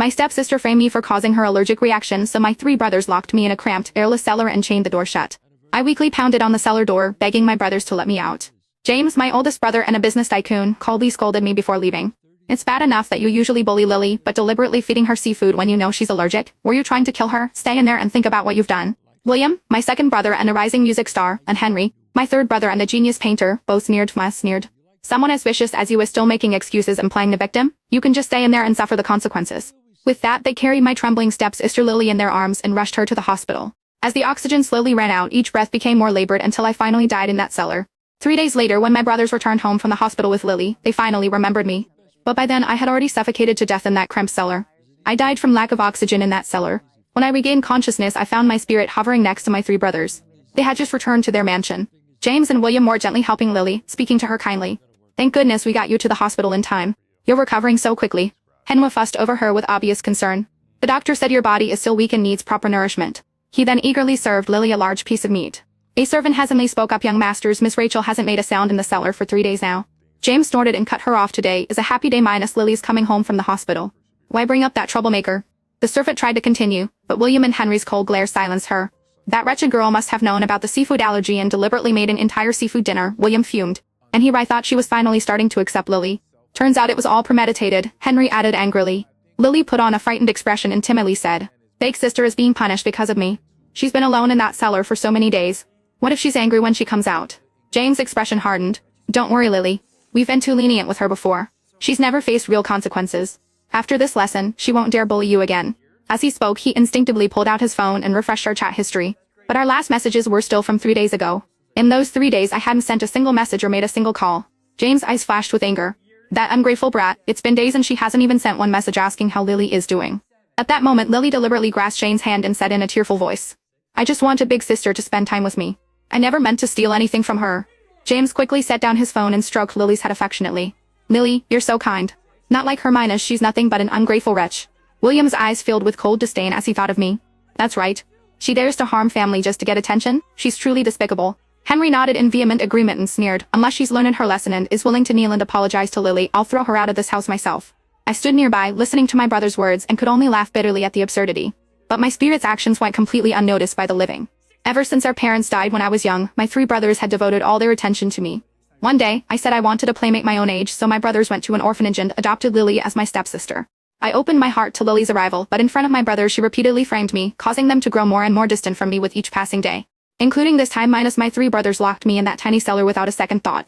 My stepsister framed me for causing her allergic reaction, so my 3 brothers locked me in a cramped, airless cellar and chained the door shut. I weakly pounded on the cellar door, begging my brothers to let me out. James, my oldest brother and a business tycoon, coldly scolded me before leaving. It's bad enough that you usually bully Lily, but deliberately feeding her seafood when you know she's allergic? Were you trying to kill her? Stay in there and think about what you've done. William, my second brother and a rising music star, and Henry, my third brother and a genius painter, both sneered. Someone as vicious as you is still making excuses and playing the victim? You can just stay in there and suffer the consequences. With that, they carried my trembling stepsister Lily in their arms and rushed her to the hospital. As the oxygen slowly ran out, each breath became more labored until I finally died in that cellar. 3 days later, when my brothers returned home from the hospital with Lily, they finally remembered me. But by then I had already suffocated to death in that cramped cellar. I died from lack of oxygen in that cellar. When I regained consciousness, I found my spirit hovering next to my 3 brothers. They had just returned to their mansion. James and William more gently helping Lily, speaking to her kindly. Thank goodness we got you to the hospital in time. You're recovering so quickly. Henry fussed over her with obvious concern. The doctor said your body is still weak and needs proper nourishment. He then eagerly served Lily a large piece of meat. A servant hesitantly spoke up, young masters, Miss Rachel hasn't made a sound in the cellar for 3 days now. James snorted and cut her off. Today is a happy day minus Lily's coming home from the hospital. Why bring up that troublemaker? The servant tried to continue, but William and Henry's cold glare silenced her. That wretched girl must have known about the seafood allergy and deliberately made an entire seafood dinner. William fumed. And I thought she was finally starting to accept Lily. Turns out it was all premeditated, Henry added angrily. Lily put on a frightened expression and timidly said, Fake sister is being punished because of me. She's been alone in that cellar for so many days. What if she's angry when she comes out? James' expression hardened. Don't worry, Lily. We've been too lenient with her before. She's never faced real consequences. After this lesson, she won't dare bully you again. As he spoke, he instinctively pulled out his phone and refreshed our chat history. But our last messages were still from 3 days ago. In those 3 days I hadn't sent a single message or made a single call. James' eyes flashed with anger. That ungrateful brat, it's been days and she hasn't even sent one message asking how Lily is doing. At that moment Lily deliberately grasped Jane's hand and said in a tearful voice, I just want a big sister to spend time with me. I never meant to steal anything from her. James quickly set down his phone and stroked Lily's head affectionately. Lily, you're so kind. Not like Hermione, she's nothing but an ungrateful wretch. William's eyes filled with cold disdain as he thought of me. That's right. She dares to harm family just to get attention? She's truly despicable. Henry nodded in vehement agreement and sneered, unless she's learned her lesson and is willing to kneel and apologize to Lily, I'll throw her out of this house myself. I stood nearby, listening to my brother's words and could only laugh bitterly at the absurdity. But my spirit's actions went completely unnoticed by the living. Ever since our parents died when I was young, my 3 brothers had devoted all their attention to me. One day, I said I wanted a playmate my own age, so my brothers went to an orphanage and adopted Lily as my stepsister. I opened my heart to Lily's arrival, but in front of my brothers she repeatedly framed me, causing them to grow more and more distant from me with each passing day. Including this time minus my 3 brothers locked me in that tiny cellar without a second thought.